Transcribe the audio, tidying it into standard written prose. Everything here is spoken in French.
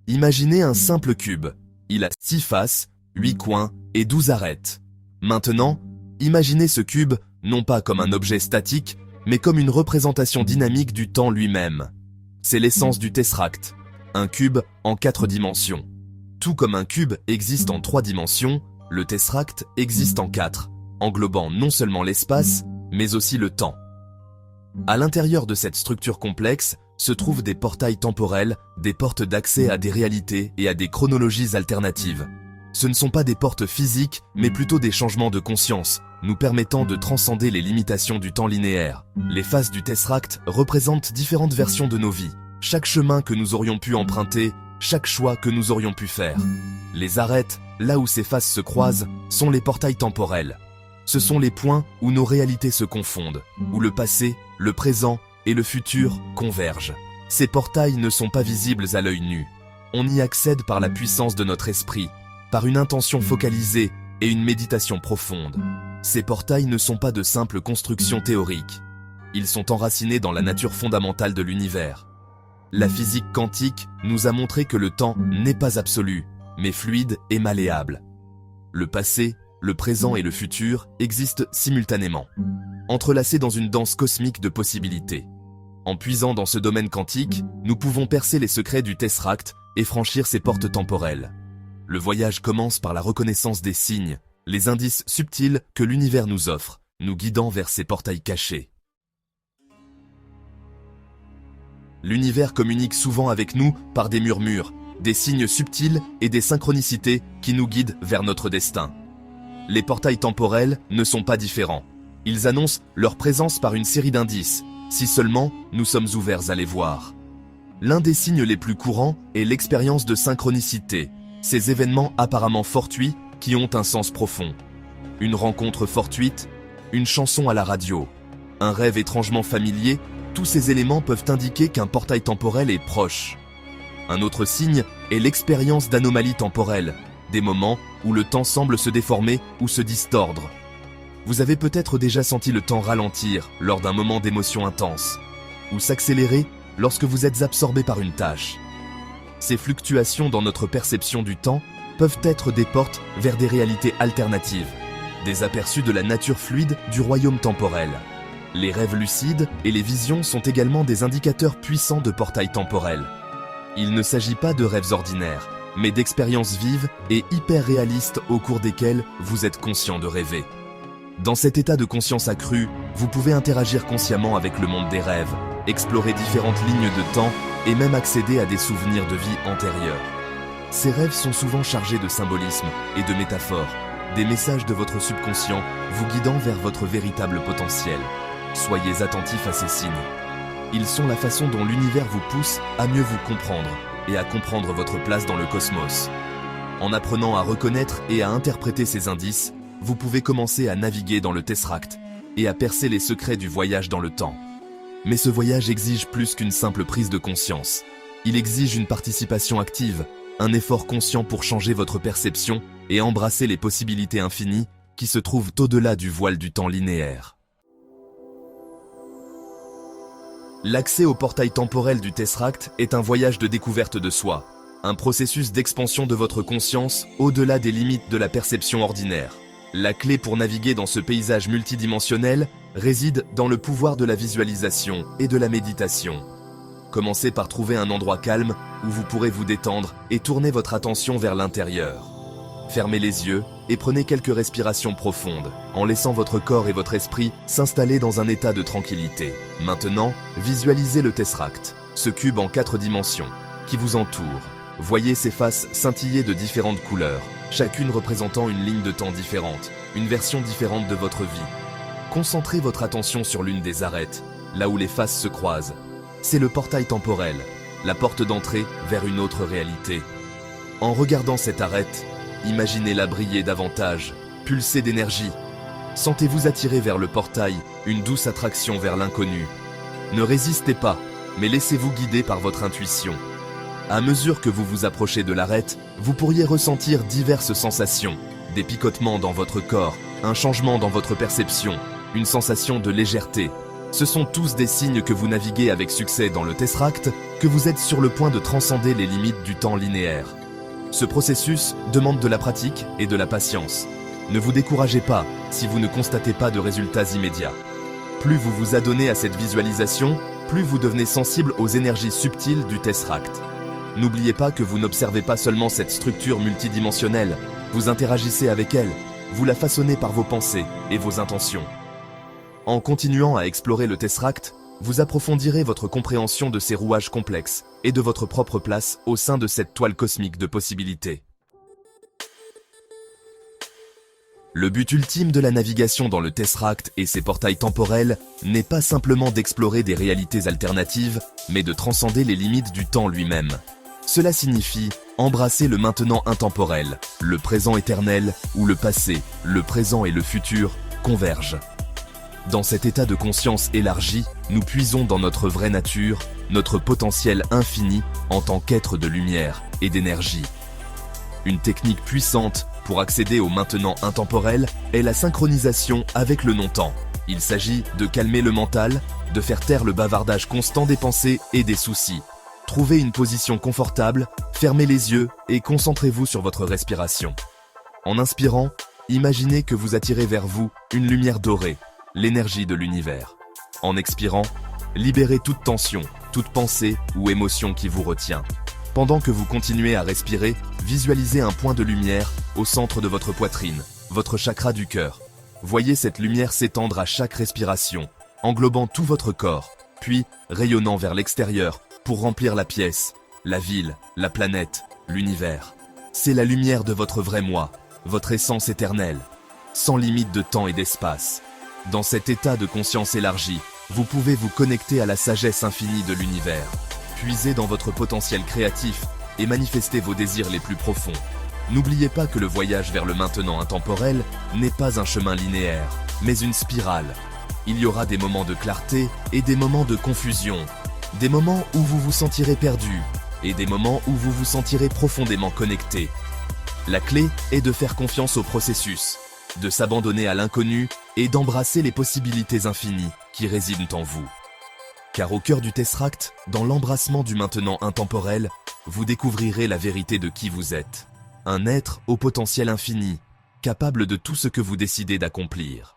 Imaginez un simple cube. Il a 6 faces, 8 coins et 12 arêtes. Maintenant, imaginez ce cube non pas comme un objet statique, mais comme une représentation dynamique du temps lui-même. C'est l'essence du Tesseract, un cube en 4 dimensions. Tout comme un cube existe en 3 dimensions, le Tesseract existe en 4, englobant non seulement l'espace, mais aussi le temps. À l'intérieur de cette structure complexe se trouvent des portails temporels, des portes d'accès à des réalités et à des chronologies alternatives. Ce ne sont pas des portes physiques, mais plutôt des changements de conscience, nous permettant de transcender les limitations du temps linéaire. Les faces du Tesseract représentent différentes versions de nos vies, chaque chemin que nous aurions pu emprunter, chaque choix que nous aurions pu faire. Les arêtes, là où ces faces se croisent, sont les portails temporels. Ce sont les points où nos réalités se confondent, où le passé, le présent et le futur convergent. Ces portails ne sont pas visibles à l'œil nu. On y accède par la puissance de notre esprit, par une intention focalisée et une méditation profonde. Ces portails ne sont pas de simples constructions théoriques. Ils sont enracinés dans la nature fondamentale de l'univers. La physique quantique nous a montré que le temps n'est pas absolu, mais fluide et malléable. Le passé, le présent et le futur existent simultanément, entrelacés dans une danse cosmique de possibilités. En puisant dans ce domaine quantique, nous pouvons percer les secrets du Tesseract et franchir ses portes temporelles. Le voyage commence par la reconnaissance des signes, les indices subtils que l'univers nous offre, nous guidant vers ces portails cachés. L'univers communique souvent avec nous par des murmures, des signes subtils et des synchronicités qui nous guident vers notre destin. Les portails temporels ne sont pas différents. Ils annoncent leur présence par une série d'indices, si seulement nous sommes ouverts à les voir. L'un des signes les plus courants est l'expérience de synchronicité, ces événements apparemment fortuits qui ont un sens profond. Une rencontre fortuite, une chanson à la radio, un rêve étrangement familier, tous ces éléments peuvent indiquer qu'un portail temporel est proche. Un autre signe est l'expérience d'anomalies temporelles, des moments où le temps semble se déformer ou se distordre. Vous avez peut-être déjà senti le temps ralentir lors d'un moment d'émotion intense, ou s'accélérer lorsque vous êtes absorbé par une tâche. Ces fluctuations dans notre perception du temps peuvent être des portes vers des réalités alternatives, des aperçus de la nature fluide du royaume temporel. Les rêves lucides et les visions sont également des indicateurs puissants de portails temporels. Il ne s'agit pas de rêves ordinaires, mais d'expériences vives et hyper réalistes au cours desquelles vous êtes conscient de rêver. Dans cet état de conscience accrue, vous pouvez interagir consciemment avec le monde des rêves, explorer différentes lignes de temps et même accéder à des souvenirs de vie antérieure. Ces rêves sont souvent chargés de symbolismes et de métaphores, des messages de votre subconscient vous guidant vers votre véritable potentiel. Soyez attentifs à ces signes. Ils sont la façon dont l'univers vous pousse à mieux vous comprendre et à comprendre votre place dans le cosmos. En apprenant à reconnaître et à interpréter ces indices, vous pouvez commencer à naviguer dans le Tesseract et à percer les secrets du voyage dans le temps. Mais ce voyage exige plus qu'une simple prise de conscience. Il exige une participation active, un effort conscient pour changer votre perception et embrasser les possibilités infinies qui se trouvent au-delà du voile du temps linéaire. L'accès au portail temporel du Tesseract est un voyage de découverte de soi, un processus d'expansion de votre conscience au-delà des limites de la perception ordinaire. La clé pour naviguer dans ce paysage multidimensionnel réside dans le pouvoir de la visualisation et de la méditation. Commencez par trouver un endroit calme où vous pourrez vous détendre et tourner votre attention vers l'intérieur. Fermez les yeux et prenez quelques respirations profondes, en laissant votre corps et votre esprit s'installer dans un état de tranquillité. Maintenant, visualisez le Tesseract, ce cube en 4 dimensions, qui vous entoure. Voyez ses faces scintiller de différentes couleurs, chacune représentant une ligne de temps différente, une version différente de votre vie. Concentrez votre attention sur l'une des arêtes, là où les faces se croisent. C'est le portail temporel, la porte d'entrée vers une autre réalité. En regardant cette arête, imaginez-la briller davantage, pulser d'énergie. Sentez-vous attiré vers le portail, une douce attraction vers l'inconnu. Ne résistez pas, mais laissez-vous guider par votre intuition. À mesure que vous vous approchez de l'arête, vous pourriez ressentir diverses sensations, des picotements dans votre corps, un changement dans votre perception, une sensation de légèreté. Ce sont tous des signes que vous naviguez avec succès dans le Tesseract, que vous êtes sur le point de transcender les limites du temps linéaire. Ce processus demande de la pratique et de la patience. Ne vous découragez pas si vous ne constatez pas de résultats immédiats. Plus vous vous adonnez à cette visualisation, plus vous devenez sensible aux énergies subtiles du Tesseract. N'oubliez pas que vous n'observez pas seulement cette structure multidimensionnelle, vous interagissez avec elle, vous la façonnez par vos pensées et vos intentions. En continuant à explorer le Tesseract, vous approfondirez votre compréhension de ces rouages complexes et de votre propre place au sein de cette toile cosmique de possibilités. Le but ultime de la navigation dans le Tesseract et ses portails temporels n'est pas simplement d'explorer des réalités alternatives, mais de transcender les limites du temps lui-même. Cela signifie embrasser le maintenant intemporel, le présent éternel, où le passé, le présent et le futur convergent. Dans cet état de conscience élargi, nous puisons dans notre vraie nature, notre potentiel infini en tant qu'être de lumière et d'énergie. Une technique puissante pour accéder au maintenant intemporel est la synchronisation avec le non-temps. Il s'agit de calmer le mental, de faire taire le bavardage constant des pensées et des soucis. Trouvez une position confortable, fermez les yeux et concentrez-vous sur votre respiration. En inspirant, imaginez que vous attirez vers vous une lumière dorée, l'énergie de l'univers. En expirant, libérez toute tension, toute pensée ou émotion qui vous retient. Pendant que vous continuez à respirer, visualisez un point de lumière au centre de votre poitrine, votre chakra du cœur. Voyez cette lumière s'étendre à chaque respiration, englobant tout votre corps, puis rayonnant vers l'extérieur pour remplir la pièce, la ville, la planète, l'univers. C'est la lumière de votre vrai moi, votre essence éternelle, sans limite de temps et d'espace. Dans cet état de conscience élargie, vous pouvez vous connecter à la sagesse infinie de l'univers. Puisez dans votre potentiel créatif et manifestez vos désirs les plus profonds. N'oubliez pas que le voyage vers le maintenant intemporel n'est pas un chemin linéaire, mais une spirale. Il y aura des moments de clarté et des moments de confusion, des moments où vous vous sentirez perdu et des moments où vous vous sentirez profondément connecté. La clé est de faire confiance au processus, de s'abandonner à l'inconnu et d'embrasser les possibilités infinies qui résident en vous. Car au cœur du Tesseract, dans l'embrassement du maintenant intemporel, vous découvrirez la vérité de qui vous êtes. Un être au potentiel infini, capable de tout ce que vous décidez d'accomplir.